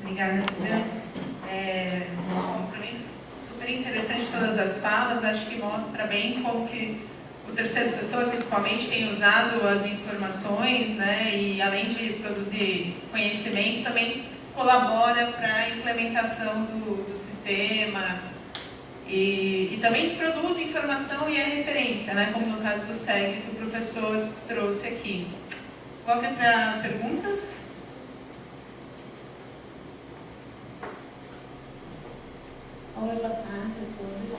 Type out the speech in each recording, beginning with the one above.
Obrigada, Lívia. Para mim, super interessante todas as falas, acho que mostra bem como que o terceiro setor, principalmente, tem usado as informações, né, e além de produzir conhecimento, também colabora para a implementação do sistema e também produz informação e é referência, né, como no caso do SEG que o professor trouxe aqui. Vamos para perguntas? Oi, boa tarde a todos.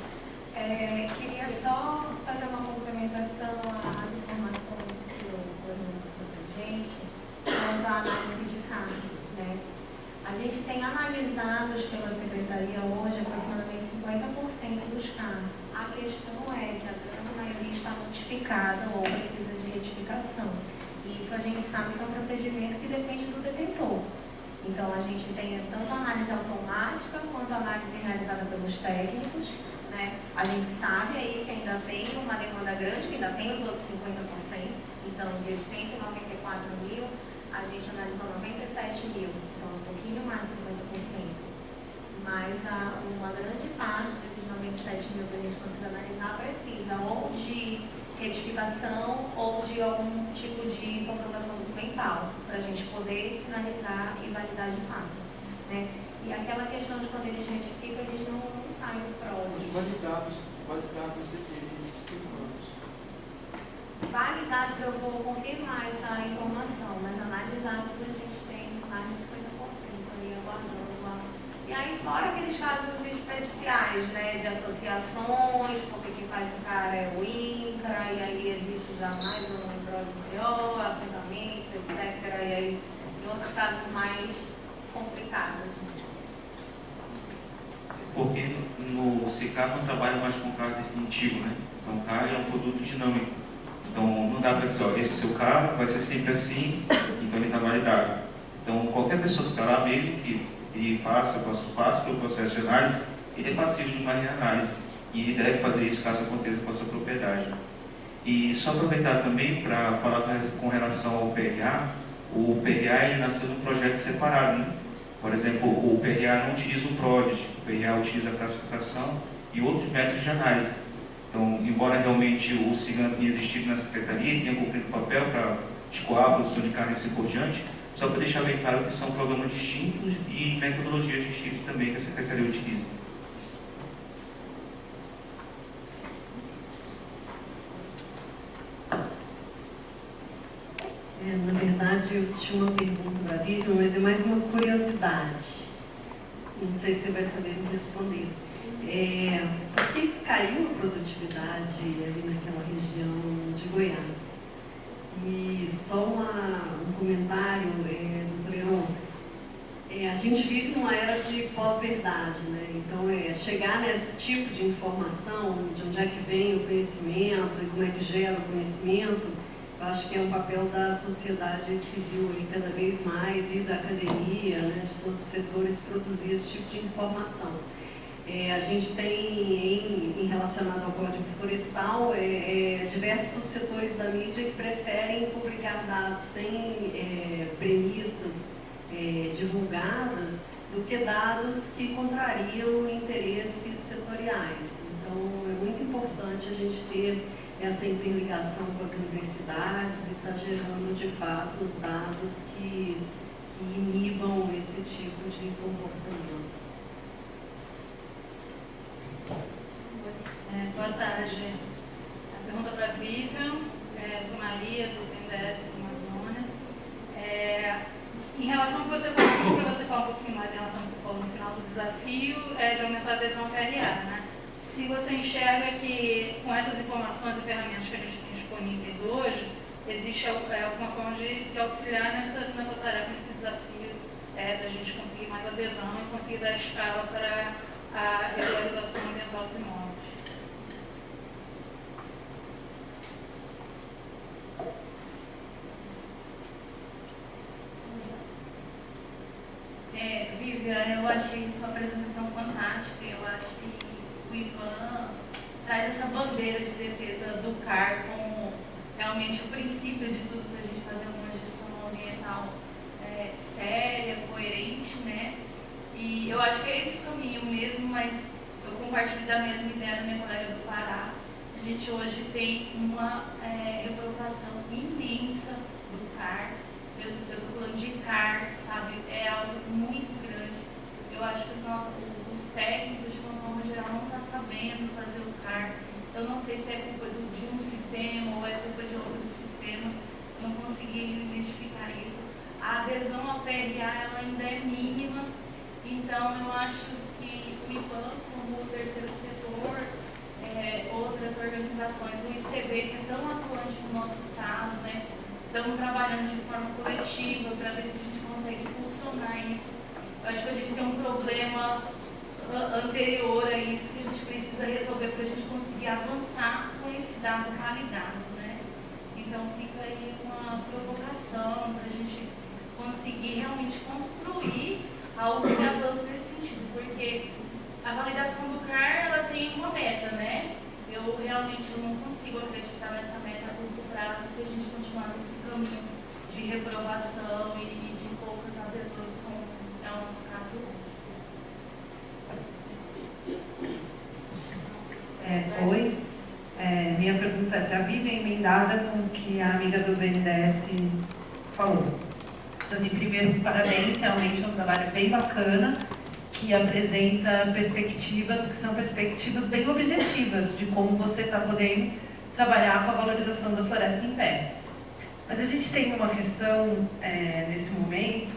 Queria só fazer uma complementação às informações que o Bruno trouxe para a gente quanto à análise de carga, né? A gente tem analisado pela Secretaria hoje aproximadamente 50% dos carros. A questão é que a grande maioria está notificada ou precisa de retificação. E isso a gente sabe que é um procedimento que depende do detentor. Então, a gente tem tanto a análise automática quanto a análise realizada pelos técnicos, né? A gente sabe aí que ainda tem uma demanda grande, que ainda tem os outros 50%. Então, de 194 mil, a gente analisou 97 mil. Então, um pouquinho mais de 50%. Mas uma grande parte desses 97 mil que a gente consiga analisar precisa ou de retificação ou de algum tipo de comprovação documental para a gente poder finalizar e validar de fato, né? E aquela questão de quando eles retificam, eles não saem do PROD. Validados estimados. Validados eu vou confirmar essa informação, mas analisados a gente tem mais de 50% aí aguardando lá. E aí fora aqueles casos especiais, né, de associações, porque quem faz o cara é o INCRA, e aí existe já mais um PROD maior, assentamentos, etc. E aí em outros casos mais complicados. Porque no SICAR não trabalha mais com carro definitivo, né? Então o carro é um produto dinâmico. Então não dá para dizer, ó, esse seu carro vai ser sempre assim, então ele está validado. Então qualquer pessoa que está lá mesmo, que passa pelo processo de análise, ele é passivo de uma reanálise. E ele deve fazer isso caso aconteça com a sua propriedade. E só aproveitar também para falar com relação ao PRA, o PRA ele nasceu num projeto separado, né? Por exemplo, o PRA não utiliza o PROD, o PRA utiliza a classificação e outros métodos de análise. Então, embora realmente o SIGAN tenha existido na Secretaria, tenha cumprido o papel para escoar a produção de carne e assim por diante, só para deixar bem claro que são programas distintos e metodologias distintas também que a Secretaria utiliza. Na verdade, eu tinha uma pergunta para a Vivian, mas é mais uma curiosidade. Não sei se você vai saber me responder. Por que caiu a produtividade ali naquela região de Goiás? E só um comentário, doutor Heron. A gente vive numa era de pós-verdade, né? Então, chegar nesse tipo de informação, de onde é que vem o conhecimento e como é que gera o conhecimento, eu acho que é um papel da sociedade civil aí, cada vez mais, e da academia, né, de todos os setores, produzir esse tipo de informação. A gente tem, relacionado ao Código Florestal, diversos setores da mídia que preferem publicar dados sem premissas divulgadas do que dados que contrariam interesses setoriais. Então, é muito importante a gente ter essa interligação com as universidades e está gerando, de fato, os dados que inibam esse tipo de comportamento. Boa tarde. A pergunta para a Vivian, sou Maria, do PNDES do Amazônia. Em relação ao que você falou, para você falar um pouquinho mais em relação ao que você falou no final do desafio, de aumentar a adesão ao PRA, né? Se você enxerga que com essas informações e ferramentas que a gente tem disponíveis hoje, existe alguma forma de auxiliar nessa tarefa, nesse desafio da gente conseguir mais adesão e conseguir dar escala para a regularização ambiental dos imóveis. Vivian, eu achei sua apresentação fantástica. Eu acho que o Ivan traz essa bandeira de defesa do CAR como realmente o princípio de tudo para a gente fazer uma gestão ambiental séria, coerente, né? mas eu compartilho da mesma ideia da minha colega do Pará. A gente hoje tem uma reprovação imensa do CAR. Eu estou falando de CAR, sabe? É algo muito grande. Eu acho que os técnicos, de uma forma geral, não estão sabendo fazer o CAR. Eu não sei se é culpa de um sistema ou é culpa de outro sistema. Não consegui identificar isso. A adesão ao PRA ela ainda é mínima. Então, eu acho que o IPAM, como o terceiro setor, outras organizações, o ICB, que é tão atuante no nosso estado, né? Estamos trabalhando de forma coletiva para ver se a gente consegue impulsionar isso. Eu acho que a gente tem um problema anterior a isso que a gente precisa resolver para a gente conseguir avançar com esse dado validado, né? Então fica aí uma provocação para a gente conseguir realmente construir algo que avance nesse sentido, porque a validação do CAR ela tem uma meta, né? Eu realmente não consigo acreditar nessa meta a curto prazo se a gente continuar nesse caminho de reprovação e de poucas adesões, como é o nosso caso hoje. Oi, minha pergunta é para a Vivian, emendada com o que a amiga do BNDES falou. Assim, primeiro, parabéns, realmente é um trabalho bem bacana, que apresenta perspectivas que são perspectivas bem objetivas de como você está podendo trabalhar com a valorização da floresta em pé. Mas a gente tem uma questão nesse momento,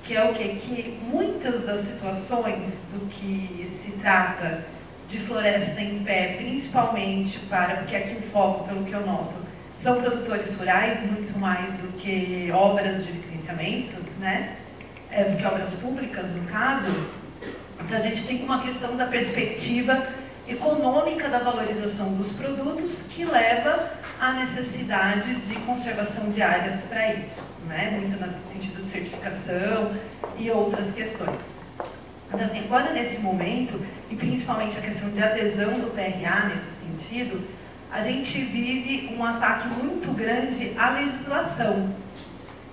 que é o quê? Que muitas das situações do que se trata de floresta em pé, principalmente porque aqui o foco, pelo que eu noto, são produtores rurais, muito mais do que obras de licenciamento, né? Do que obras públicas, no caso. Então, a gente tem uma questão da perspectiva econômica da valorização dos produtos que leva à necessidade de conservação de áreas para isso, né? Muito no sentido de certificação e outras questões. Mas, assim, agora nesse momento, e principalmente a questão de adesão do PRA nesse sentido, a gente vive um ataque muito grande à legislação.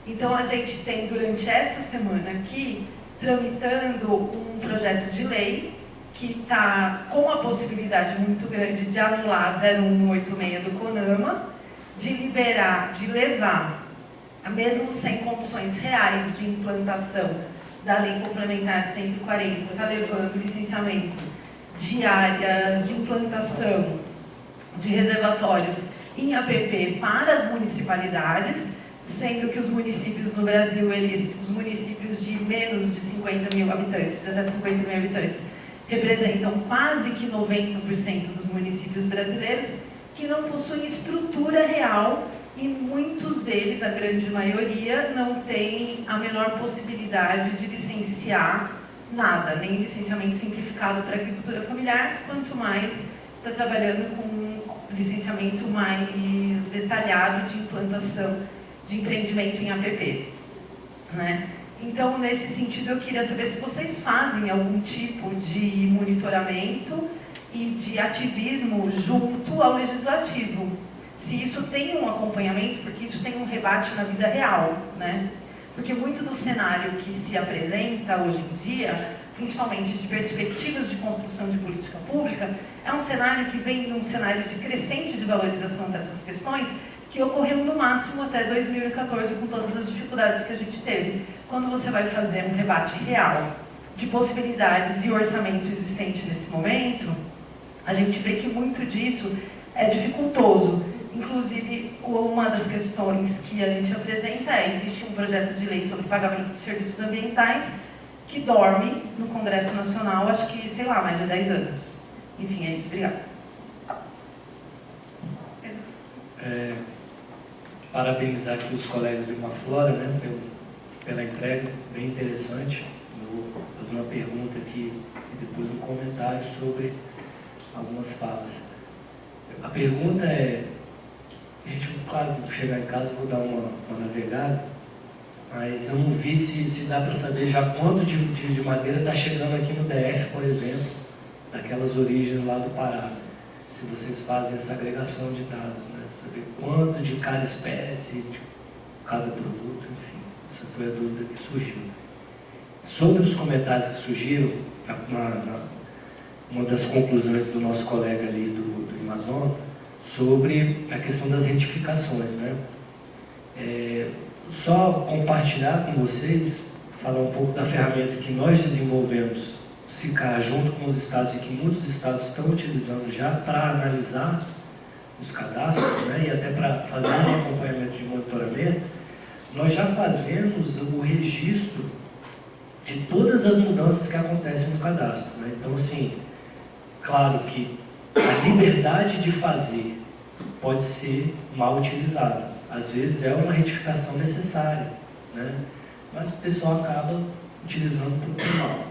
Então, a gente tem, durante essa semana aqui, tramitando um projeto de lei que está com a possibilidade muito grande de anular 0186 do CONAMA, de liberar, de levar, mesmo sem condições reais de implantação da Lei Complementar 140, está levando licenciamento de áreas de implantação de reservatórios em APP para as municipalidades, sendo que os municípios no Brasil, os municípios de menos de 50 mil habitantes, de até 50 mil habitantes, representam quase que 90% dos municípios brasileiros que não possuem estrutura real e muitos deles, a grande maioria, não tem a menor possibilidade de licenciar nada, nem licenciamento simplificado para agricultura familiar, quanto mais está trabalhando com licenciamento mais detalhado de implantação de empreendimento em APP, né? Então, nesse sentido, eu queria saber se vocês fazem algum tipo de monitoramento e de ativismo junto ao legislativo. Se isso tem um acompanhamento, porque isso tem um rebate na vida real, né? Porque muito do cenário que se apresenta hoje em dia, principalmente de perspectivas de construção de política pública, é um cenário que vem num cenário de crescente de valorização dessas questões, que ocorreu no máximo até 2014, com todas as dificuldades que a gente teve. Quando você vai fazer um rebate real de possibilidades e orçamento existente nesse momento, a gente vê que muito disso é dificultoso. Inclusive, uma das questões que a gente apresenta existe um projeto de lei sobre pagamento de serviços ambientais que dorme no Congresso Nacional, acho que, sei lá, mais de 10 anos. Enfim, é isso. Obrigada. Parabenizar aqui os colegas do Maflora, né, pela entrega, bem interessante. Eu vou fazer uma pergunta aqui e depois um comentário sobre algumas falas. A pergunta é, a gente, claro, quando chegar em casa vou dar uma navegada, mas eu não vi se dá para saber já quanto de madeira está chegando aqui no DF, por exemplo, daquelas origens lá do Pará. Se vocês fazem essa agregação de dados, né? Saber quanto de cada espécie, de cada produto, enfim. Essa foi a dúvida que surgiu. Sobre os comentários que surgiram, uma das conclusões do nosso colega ali do Amazonas sobre a questão das retificações, né? Só compartilhar com vocês, falar um pouco da ferramenta que nós desenvolvemos, o SICAR, junto com os estados, e que muitos estados estão utilizando já para analisar os cadastros, né, e até para fazer um acompanhamento de monitoramento. Nós já fazemos o registro de todas as mudanças que acontecem no cadastro, né? Então, assim, claro que a liberdade de fazer pode ser mal utilizada. Às vezes é uma retificação necessária, né? Mas o pessoal acaba utilizando por mal.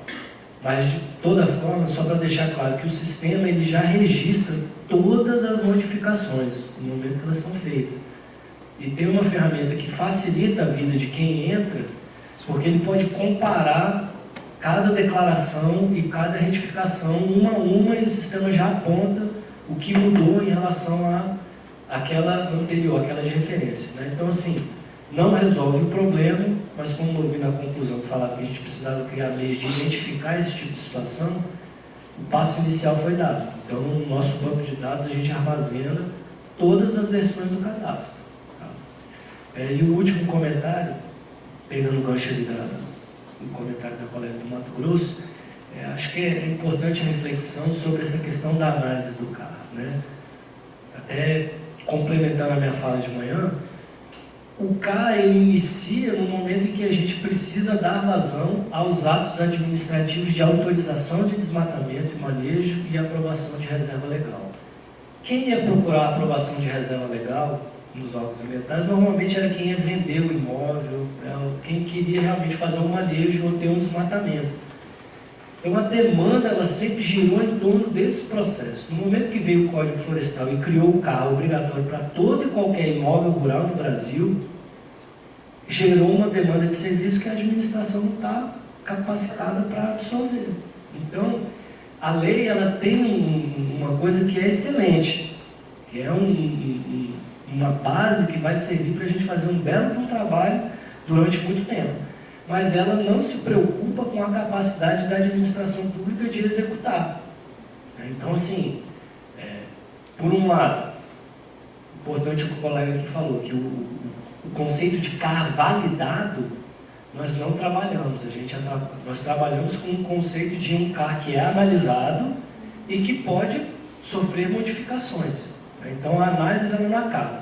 Mas, de toda forma, só para deixar claro que o sistema ele já registra todas as modificações no momento que elas são feitas. E tem uma ferramenta que facilita a vida de quem entra, porque ele pode comparar cada declaração e cada retificação uma a uma, e o sistema já aponta o que mudou em relação àquela anterior, aquela de referência, né? Então, assim, não resolve o problema, mas como eu vi na conclusão que falava que a gente precisava criar meios de identificar esse tipo de situação, o passo inicial foi dado. Então, no nosso banco de dados, a gente armazena todas as versões do cadastro. Tá? E o último comentário, pegando o gancho ali do comentário da colega do Mato Grosso, acho que é importante a reflexão sobre essa questão da análise do carro, né? Até complementando a minha fala de manhã, o CAR ele inicia no momento em que a gente precisa dar vazão aos atos administrativos de autorização de desmatamento e manejo e aprovação de reserva legal. Quem ia procurar a aprovação de reserva legal nos órgãos ambientais normalmente era quem ia vender o imóvel, quem queria realmente fazer um manejo ou ter um desmatamento. Então a demanda ela sempre girou em torno desse processo. No momento que veio o Código Florestal e criou o CAR obrigatório para todo e qualquer imóvel rural no Brasil, gerou uma demanda de serviço que a administração não está capacitada para absorver. Então, a lei ela tem uma coisa que é excelente, que é uma base que vai servir para a gente fazer um belo trabalho durante muito tempo. Mas ela não se preocupa com a capacidade da administração pública de executar. Então, assim, por um lado, importante o que o colega aqui falou, que o conceito de CAR validado, nós não trabalhamos. Nós trabalhamos com um conceito de um CAR que é analisado e que pode sofrer modificações. Então, a análise ela não acaba.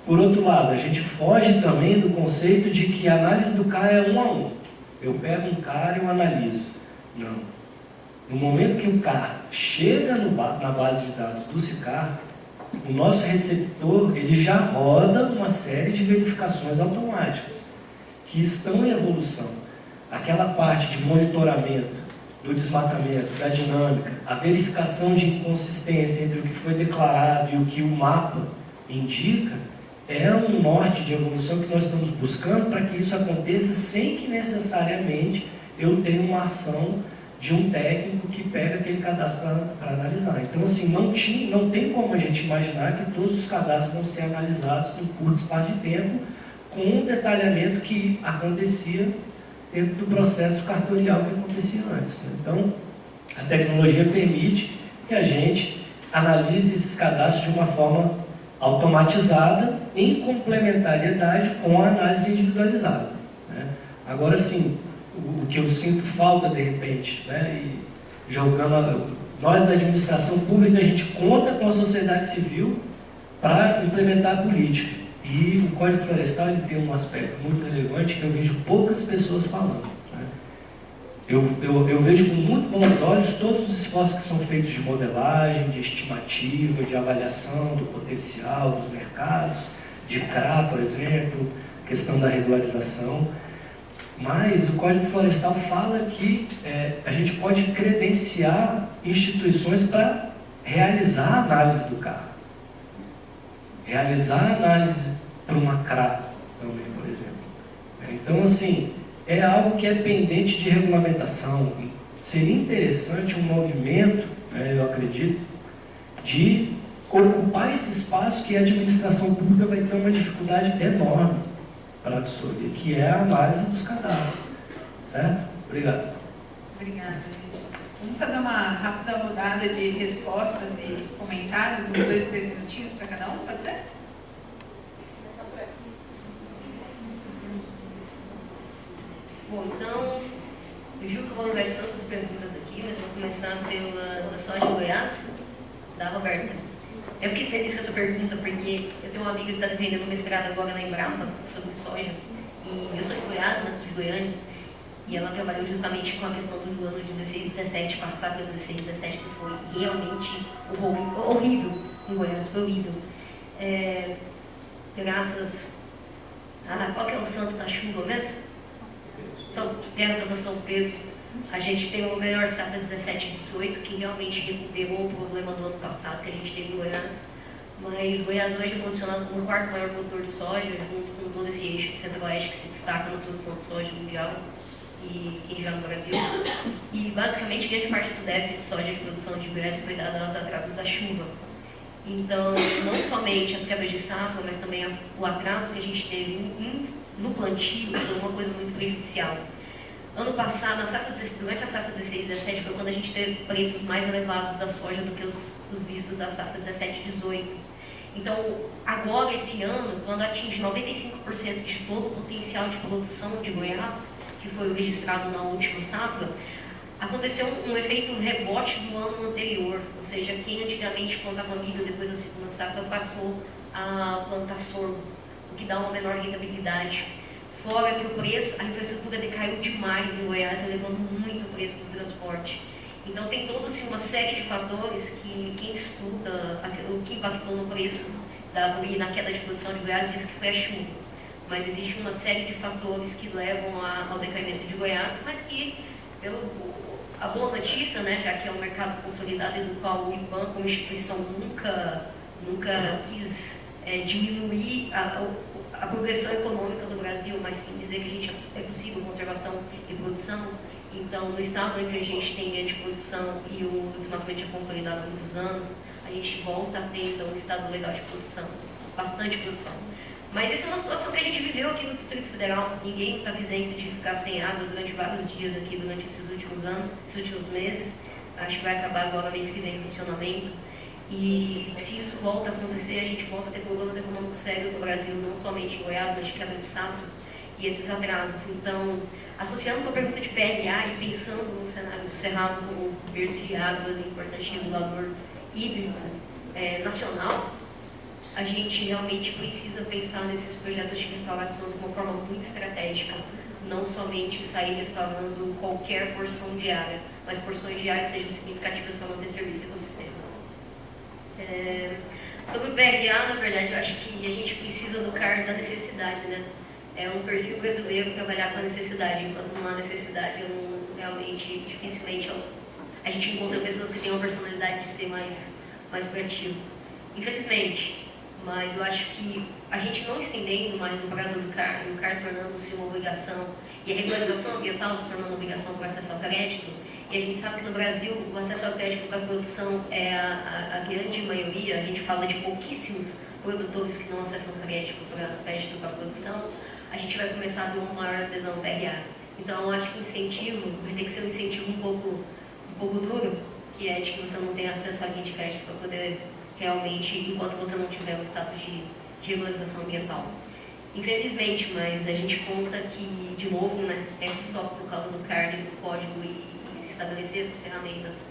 Por outro lado, a gente foge também do conceito de que a análise do CAR é 1 a 1. Eu pego um CAR e eu analiso. Não. No momento que o CAR chega na base de dados do SICAR, o nosso receptor ele já roda uma série de verificações automáticas que estão em evolução. Aquela parte de monitoramento do desmatamento, da dinâmica, a verificação de inconsistência entre o que foi declarado e o que o mapa indica, é um norte de evolução que nós estamos buscando para que isso aconteça sem que necessariamente eu tenha uma ação de um técnico que pega aquele cadastro para analisar. Então, assim, não tem como a gente imaginar que todos os cadastros vão ser analisados em curto espaço de tempo com um detalhamento que acontecia dentro do processo cartorial que acontecia antes. Então, a tecnologia permite que a gente analise esses cadastros de uma forma automatizada em complementariedade com a análise individualizada, né? Agora sim, o que eu sinto falta de repente, né, e nós da administração pública, a gente conta com a sociedade civil para implementar a política. E o Código Florestal ele tem um aspecto muito relevante que eu vejo poucas pessoas falando, né? Eu vejo com muito bons olhos todos os esforços que são feitos de modelagem, de estimativa, de avaliação do potencial dos mercados, de CRA, por exemplo, questão da regularização. Mas o Código Florestal fala que a gente pode credenciar instituições para realizar a análise do carro. Realizar a análise para uma CRA também, por exemplo. Então, assim, é algo que é pendente de regulamentação. Seria interessante um movimento, eu acredito, de ocupar esse espaço que a administração pública vai ter uma dificuldade enorme para absorver, que é a análise dos cadastros. Certo? Obrigado. Obrigada, gente. Vamos fazer uma rápida rodada de respostas e comentários, uns 2, 3 minutinhos para cada um, pode ser? Bom, então, eu juro que eu vou lembrar de todas as perguntas aqui, mas vou começar pela da soja em Goiás, da Roberta. Eu fiquei feliz com essa pergunta porque eu tenho uma amiga que está defendendo um mestrado agora na Embrapa sobre soja. E eu sou de Goiás, né? Sou de Goiânia. E ela trabalhou justamente com a questão do ano 16, 17, com a safra 16, 17, que foi realmente horrível em Goiás, foi horrível. Graças a... Qual que é o santo da chuva mesmo? Então, graças a São Pedro, a gente tem uma melhor safra 17 e 18, que realmente recuperou o problema do ano passado que a gente teve em Goiás. Mas Goiás hoje é posicionado como o quarto maior produtor de soja, junto com todo esse eixo de centro-oeste que se destaca na produção de soja mundial e em geral no Brasil. E basicamente grande parte do déficit de soja de produção de Goiás foi dada aos atrasos da chuva. Então, não somente as quebras de safra, mas também o atraso que a gente teve no plantio foi uma coisa muito prejudicial. Ano passado, durante a safra 16 e 17, foi quando a gente teve preços mais elevados da soja do que os vistos da safra 17 e 18. Então, agora, esse ano, quando atinge 95% de todo o potencial de produção de Goiás, que foi registrado na última safra, aconteceu um efeito rebote do ano anterior, ou seja, quem antigamente plantava milho depois da segunda safra passou a plantar sorgo, o que dá uma menor rentabilidade. Fora que o preço, a infraestrutura decaiu demais em Goiás, elevando muito o preço do transporte. Então tem toda assim, uma série de fatores que quem estuda o que impactou no preço e na queda de produção de Goiás diz que foi a chuva. Mas existe uma série de fatores que levam ao decaimento de Goiás, mas que a boa notícia, né, já que é um mercado consolidado e do qual o IBAMA como instituição nunca quis diminuir a progressão econômica do Brasil, mas sim dizer que é possível conservação e produção. Então, no estado em que a gente tem grande produção e o desmatamento é consolidado há muitos anos, a gente volta a ter então, um estado legal de produção, bastante produção. Mas essa é uma situação que a gente viveu aqui no Distrito Federal. Ninguém está isento de ficar sem água durante vários dias aqui, durante esses últimos anos, esses últimos meses. Acho que vai acabar agora mês que vem o funcionamento. E se isso volta a acontecer, a gente volta a ter problemas econômicos sérios no Brasil, não somente em Goiás, mas de quebra de safra e esses atrasos. Então, associando com a pergunta de PLA e pensando no cenário do Cerrado como berço de águas, importante regulador hídrico nacional, a gente realmente precisa pensar nesses projetos de restauração de uma forma muito estratégica, não somente sair restaurando qualquer porção de área, mas porções de área sejam significativas para manter serviços e ecossistemas. Sobre o PLA, na verdade, eu acho que a gente precisa do CAR da necessidade, né? É um perfil brasileiro trabalhar com a necessidade, enquanto não há necessidade, realmente, dificilmente a gente encontra pessoas que têm uma personalidade de ser mais proativo. Infelizmente, mas eu acho que a gente não estendendo mais o prazo do CAR, e o CAR tornando-se uma obrigação, e a regularização ambiental se tornando uma obrigação para acesso ao crédito, e a gente sabe que no Brasil o acesso ao crédito para a produção é a grande maioria, a gente fala de pouquíssimos produtores que não acessam crédito para a produção, a gente vai começar a ter uma maior adesão ao PRA. Então, eu acho que o incentivo vai ter que ser um incentivo um pouco duro, que é de que você não tem acesso à linha de crédito para poder realmente, enquanto você não tiver um status de regularização ambiental. Infelizmente, mas a gente conta que, de novo, né, é só por causa do CAR e do código e se estabelecer essas ferramentas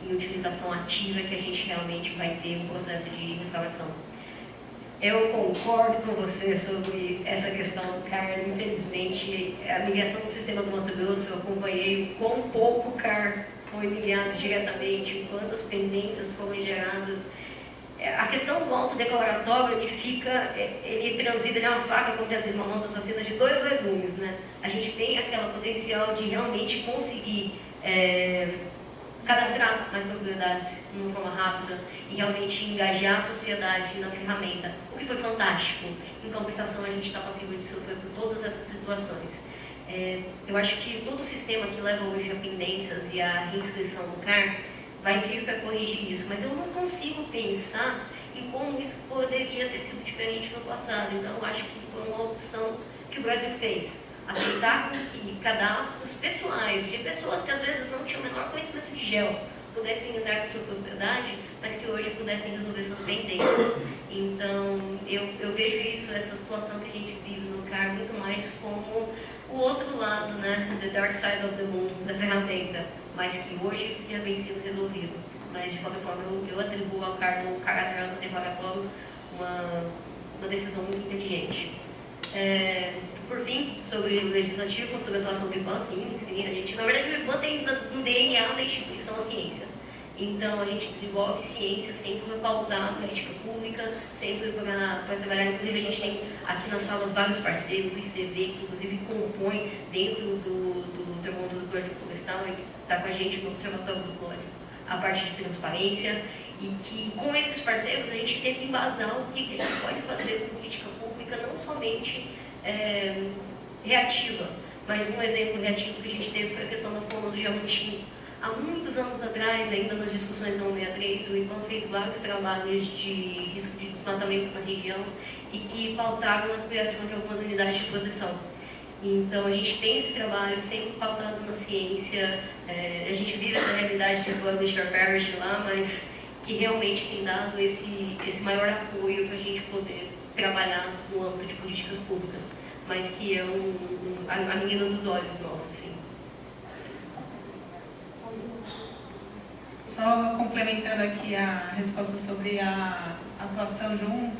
em utilização ativa que a gente realmente vai ter um processo de restauração. Eu concordo com você sobre essa questão do CAR. Infelizmente, a migração do sistema do Mato Grosso, eu acompanhei quão pouco o CAR foi migrado diretamente, quantas pendências foram geradas. A questão do autodeclaratório, ele transita, ele é uma faca contra as mãos assassinas de dois legumes, né? A gente tem aquela potencial de realmente conseguir cadastrar mais propriedades de uma forma rápida e realmente engajar a sociedade na ferramenta, o que foi fantástico. Em compensação, a gente está passível de sofrer por todas essas situações. Eu acho que todo o sistema que leva hoje a pendências e a reinscrição do CAR vai vir para corrigir isso, mas eu não consigo pensar em como isso poderia ter sido diferente no passado. Então, eu acho que foi uma opção que o Brasil fez. Aceitar que cadastros pessoais, de pessoas que às vezes não tinham o menor conhecimento de tigela, pudessem entrar com sua propriedade, mas que hoje pudessem resolver suas pendências. Então, eu vejo isso, essa situação que a gente vive no CAR, muito mais como o outro lado, né, the dark side of the moon, da ferramenta, mas que hoje já vem sendo resolvido. Mas, de qualquer forma, eu atribuo ao CAR no caráter declaratório uma decisão muito inteligente. Por fim, sobre o legislativo, sobre a atuação do IBAN, sim, a gente, na verdade, o IBAN tem no DNA da instituição a ciência. Então, a gente desenvolve ciência sempre para pautar a política pública, sempre para trabalhar. Inclusive, a gente tem aqui na sala vários parceiros, o ICV, que inclusive compõe dentro do Termômetro do Código Florestal, que está com a gente no Observatório do Código, a parte de transparência, e que com esses parceiros a gente tenta embasar o que a gente pode fazer com política pública, não somente reativa, mas um exemplo reativo que a gente teve foi a questão da fauna do jabuti. Há muitos anos atrás, ainda nas discussões da 163, o IBAN fez vários trabalhos de risco de desmatamento na região e que pautaram a criação de algumas unidades de proteção. Então, a gente tem esse trabalho sempre pautado na ciência, a gente vive essa realidade de Publisher Parish lá, mas que realmente tem dado esse maior apoio para a gente poder trabalhar no âmbito de políticas públicas, mas que é a menina dos olhos nossos, assim. Só complementando aqui a resposta sobre a atuação junto,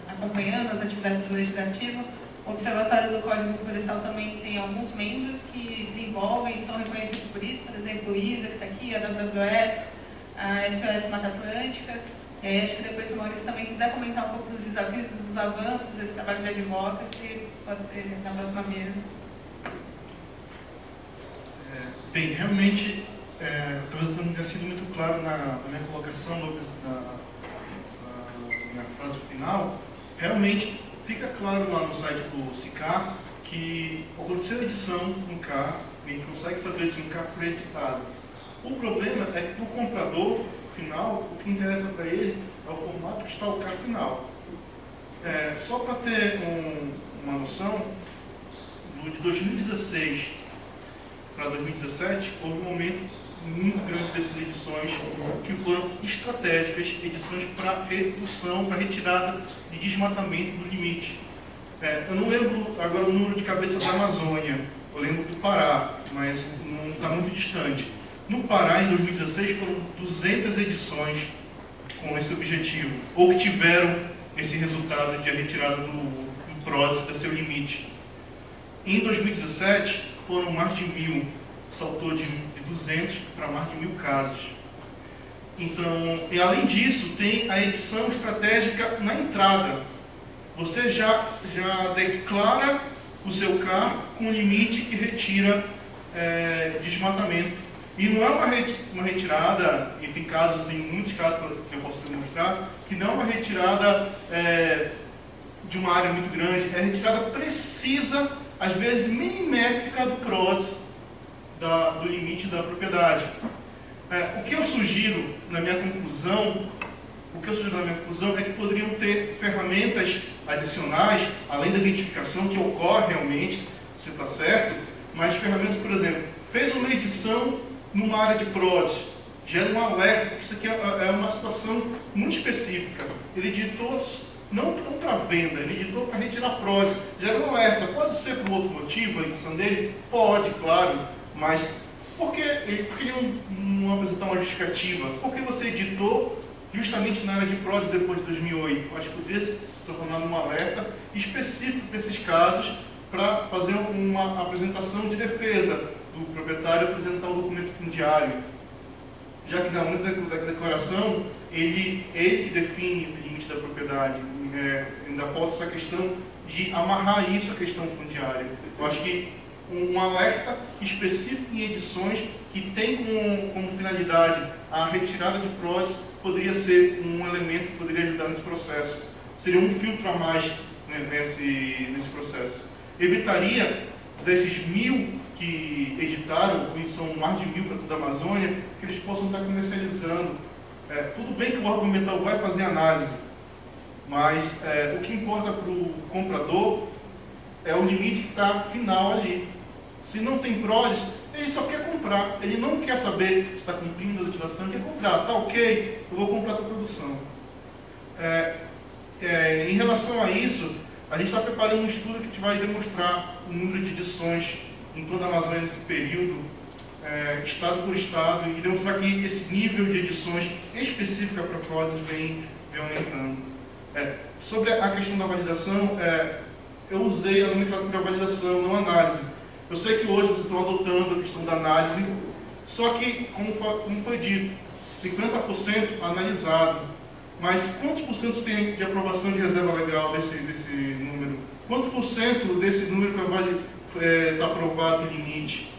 acompanhando as atividades do Legislativo, o Observatório do Código Florestal também tem alguns membros que desenvolvem, são reconhecidos por isso, por exemplo, o ISA, que está aqui, a WWE, a SOS Mata Atlântica. Acho que depois, se o Maurício também quiser comentar um pouco dos desafios, dos avanços desse trabalho de advocacy, pode ser na próxima mesa. Bem, realmente, talvez eu não tenha sido muito claro na minha colocação, na minha frase final. Realmente, fica claro lá no site do SICAR que aconteceu a edição no CAR, a gente consegue saber se o CAR foi editado. O problema é que o comprador final, o que interessa para ele é o formato que está o CAR final. Só para ter uma noção, de 2016 para 2017, houve um aumento muito grande dessas edições que foram estratégicas, edições para redução, para retirada de desmatamento do limite. Eu não lembro agora o número de cabeça da Amazônia, eu lembro do Pará, mas não está muito distante. No Pará, em 2016, foram 200 edições com esse objetivo, ou que tiveram esse resultado de a retirada do PRODES do seu limite. Em 2017, foram mais de 1.000, saltou de 200 para mais de 1.000 casos. Então, e além disso, tem a edição estratégica na entrada. Você já declara o seu CAR com limite que retira desmatamento. E não é uma retirada, e tem muitos casos que eu posso demonstrar, que não é uma retirada de uma área muito grande, é retirada precisa, às vezes milimétrica do PRODES, do limite da propriedade. O que eu sugiro na minha conclusão é que poderiam ter ferramentas adicionais, além da identificação que ocorre realmente, você está certo, mas ferramentas, por exemplo, fez uma edição numa área de PRODES, gera um alerta, porque isso aqui é uma situação muito específica. Ele editou não para venda, ele editou para retirar PRODES, gera um alerta. Pode ser por outro motivo a edição dele? Pode, claro, mas por que ele não apresentar uma justificativa? Porque você editou justamente na área de PRODES depois de 2008. Eu acho que poderia se tornar um alerta específico para esses casos, para fazer uma apresentação de defesa do proprietário, apresentar o documento fundiário. Já que na declaração, ele que define o limite da propriedade. Ainda falta essa questão de amarrar isso à questão fundiária. Eu acho que um alerta específico em edições que tem como finalidade a retirada de PRODES poderia ser um elemento que poderia ajudar nesse processo. Seria um filtro a mais, né, nesse processo. Evitaria desses 1.000 que editaram, e são mais de 1.000 para toda a Amazônia, que eles possam estar comercializando. Tudo bem que o órgão ambiental vai fazer análise, mas o que importa para o comprador é o limite que está final ali. Se não tem PRODES, Ele só quer comprar, ele não quer saber se está cumprindo a legislação, ele quer comprar. Tá ok, eu vou comprar a tua produção. Em relação a isso, a gente está preparando um estudo que vai demonstrar o número de edições em toda a Amazônia nesse período, estado por estado, e demonstrar que esse nível de edições específica para prótese vem aumentando. Sobre a questão da validação, eu usei a nomenclatura validação, não análise. Eu sei que hoje vocês estão adotando a questão da análise, só que, como foi dito, 50% analisado. Mas quantos por cento tem de aprovação de reserva legal desse número? Quantos por cento desse número está aprovado no limite?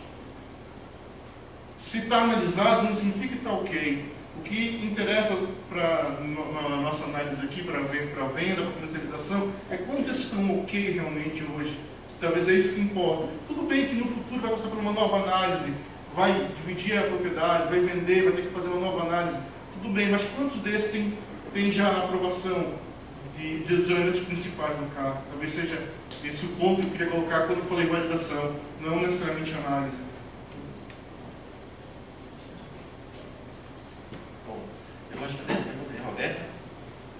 Se está analisado, não significa que está ok. O que interessa para a nossa análise aqui, para venda, para comercialização, é quanto desses estão ok realmente hoje. Talvez é isso que importa. Tudo bem que no futuro vai passar por uma nova análise, vai dividir a propriedade, vai vender, vai ter que fazer uma nova análise. Tudo bem, mas quantos desses tem já a aprovação dos elementos principais do carro? Talvez seja esse o ponto que eu queria colocar quando eu falei validação, não necessariamente análise. Bom, eu vou responder a pergunta de Roberta.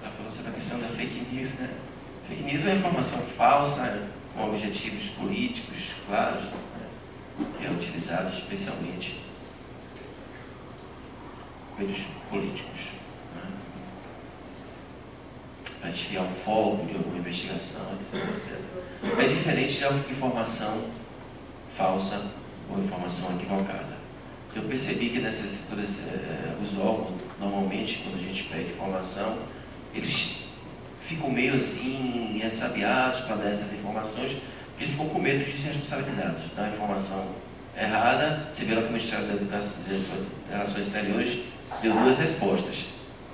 Ela falou sobre a questão da fake news, né? Fake news é uma informação falsa, com objetivos políticos claros, né? Que é utilizado especialmente pelos políticos, né? Para desviar o foco de alguma investigação, etc. É diferente de informação falsa ou informação equivocada. Eu percebi que os órgãos, normalmente, quando a gente pede informação, eles ficam meio assim, ressabiados para dar essas informações, porque eles ficam com medo de ser responsabilizados. Dar uma informação errada, você vê lá como o Ministério da Educação e Relações Exteriores deu 2 respostas,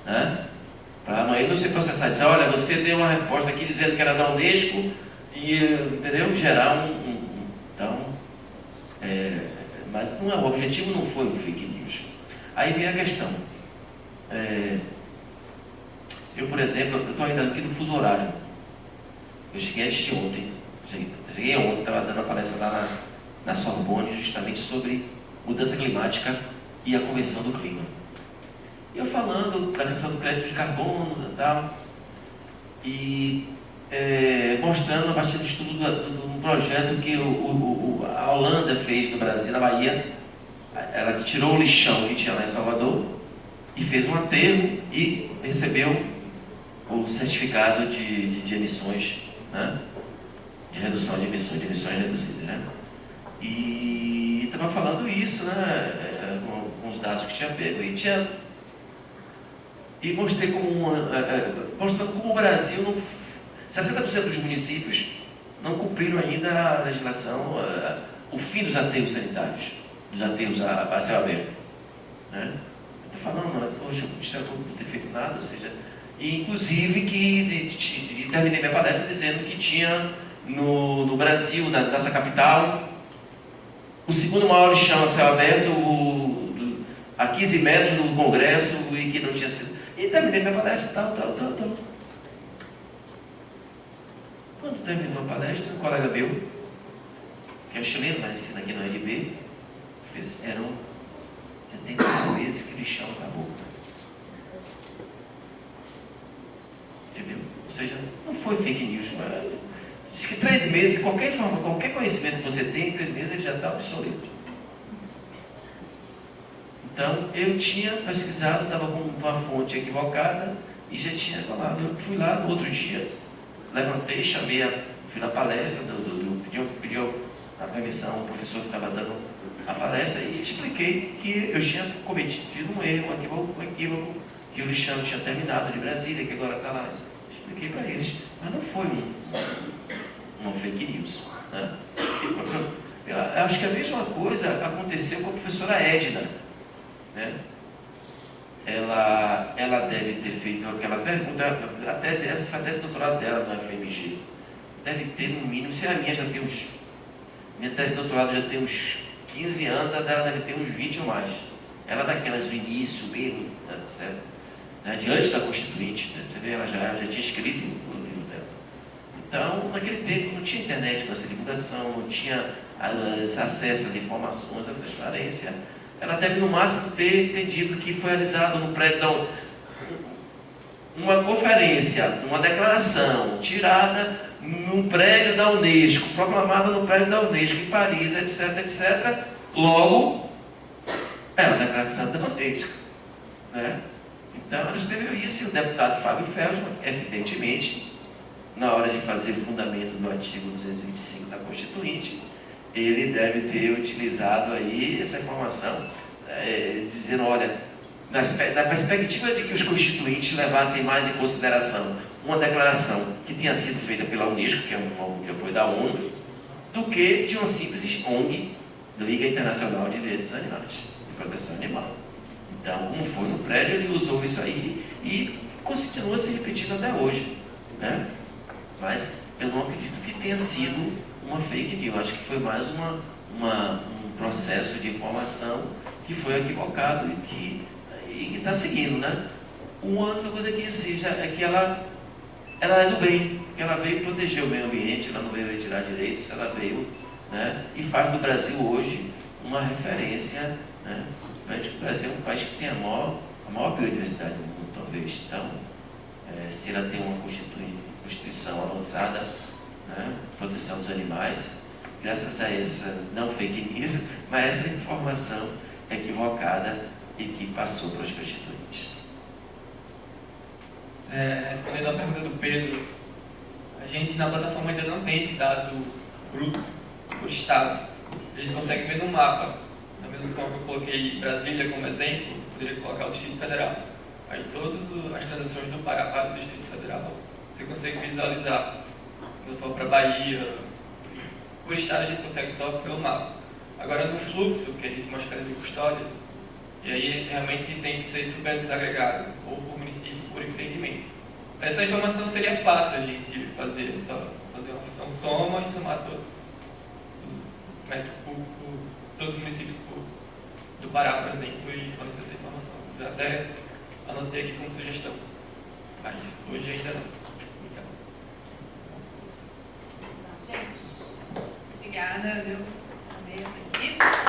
né? Para amanhã não ser processado, dizer, olha, você deu uma resposta aqui dizendo que era da Unesco, e, entendeu? Gerar então, mas o objetivo não foi um fake news. Aí vem a questão. Eu, por exemplo, eu estou ainda aqui no fuso horário. Eu cheguei antes de ontem. Cheguei ontem, estava dando uma palestra lá na Sorbonne, justamente sobre mudança climática e a Convenção do Clima. E eu falando da questão do crédito de carbono e tal, e mostrando a partir do estudo de um projeto que a Holanda fez no Brasil, na Bahia. Ela tirou o lixão que tinha lá em Salvador e fez um aterro e recebeu o certificado de emissões, né? De redução de emissões reduzidas, né? E estava falando isso, né? Com os dados que tinha pego e mostrei mostrando como o Brasil, 60% dos municípios não cumpriram ainda a legislação, o fim dos aterros sanitários, dos aterros a céu aberto, né? Estou falando, poxa, o Ministério Público não ter feito nada, ou seja, e inclusive que terminei minha palestra dizendo que tinha no Brasil, na nossa capital, o segundo maior lixão a céu aberto, a 15 metros do Congresso, e que não tinha sido. E terminei minha palestra, tal. Quando terminou a palestra, um colega meu, que é chileno, mas ensina aqui na UNB, já tem 3 meses que o lixão acabou. Entendeu? Ou seja, não foi fake news. Diz que 3 meses, qualquer conhecimento que você tem, em 3 meses ele já está obsoleto. Então, eu tinha pesquisado, estava com uma fonte equivocada e já tinha falado. Eu fui lá no outro dia, levantei, fui na palestra, pediu a permissão ao professor que estava dando a palestra e expliquei que eu tinha cometido um erro, um equívoco, que o lixão tinha terminado de Brasília, que agora está lá. Expliquei para eles, mas não foi uma fake news, né? Eu acho que a mesma coisa aconteceu com a professora Edna, né? Ela deve ter feito aquela pergunta, essa foi a tese de doutorado dela no FMG. Deve ter no mínimo, se a minha já tem minha tese de doutorado já tem uns 15 anos, a dela deve ter uns 20 ou mais. Ela daquelas do início mesmo, né, diante da Constituinte, né? Você vê, ela já tinha escrito o livro dela. Então, naquele tempo não tinha internet para essa divulgação, não tinha acesso às informações, à transparência, ela deve no máximo ter entendido que foi realizado no prédio. Então, uma conferência, uma declaração tirada num prédio da Unesco, proclamada no prédio da Unesco em Paris, etc, etc, logo é uma declaração da Unesco, né? Então ela escreveu isso e o deputado Fábio Feldman, evidentemente, na hora de fazer o fundamento do artigo 225 da Constituinte, ele deve ter utilizado aí essa informação, dizendo, olha, na perspectiva de que os constituintes levassem mais em consideração uma declaração que tinha sido feita pela Unesco, que é um órgão de apoio da ONU, do que de uma simples ONG, Liga Internacional de Direitos dos Animais, de Proteção Animal. Então, como foi no prédio, ele usou isso aí e continua se repetindo até hoje, né? Mas eu não acredito que tenha sido uma fake news, acho que foi mais um processo de informação que foi equivocado e que está seguindo, né? Uma única coisa que seja é que ela é do bem, que ela veio proteger o meio ambiente, ela não veio retirar direitos, ela veio, né, e faz do Brasil hoje uma referência, né? O Brasil é um país que tem a maior biodiversidade do mundo, talvez. Então, se ela tem uma Constituição avançada, né, proteção dos animais, graças a essa, não fake news, mas essa informação equivocada e que passou para os constituintes. Respondendo à pergunta do Pedro, a gente na plataforma ainda não tem esse dado bruto por estado. A gente consegue ver no mapa, da mesma forma que eu coloquei Brasília como exemplo, poderia colocar o Distrito Federal. Aí todas as transações do Pará para o Distrito Federal, você consegue visualizar. Quando for para Bahia, por estado a gente consegue só pelo mapa. Agora no fluxo, que a gente mostra de custódia, e aí realmente tem que ser super desagregado, ou por município, por empreendimento. Essa informação seria fácil a gente fazer, só fazer uma função soma e somar todos os municípios do Pará, por exemplo, e fornecer essa informação. Eu até anotei aqui como sugestão, mas hoje ainda não. Obrigada, viu? Amei essa aqui.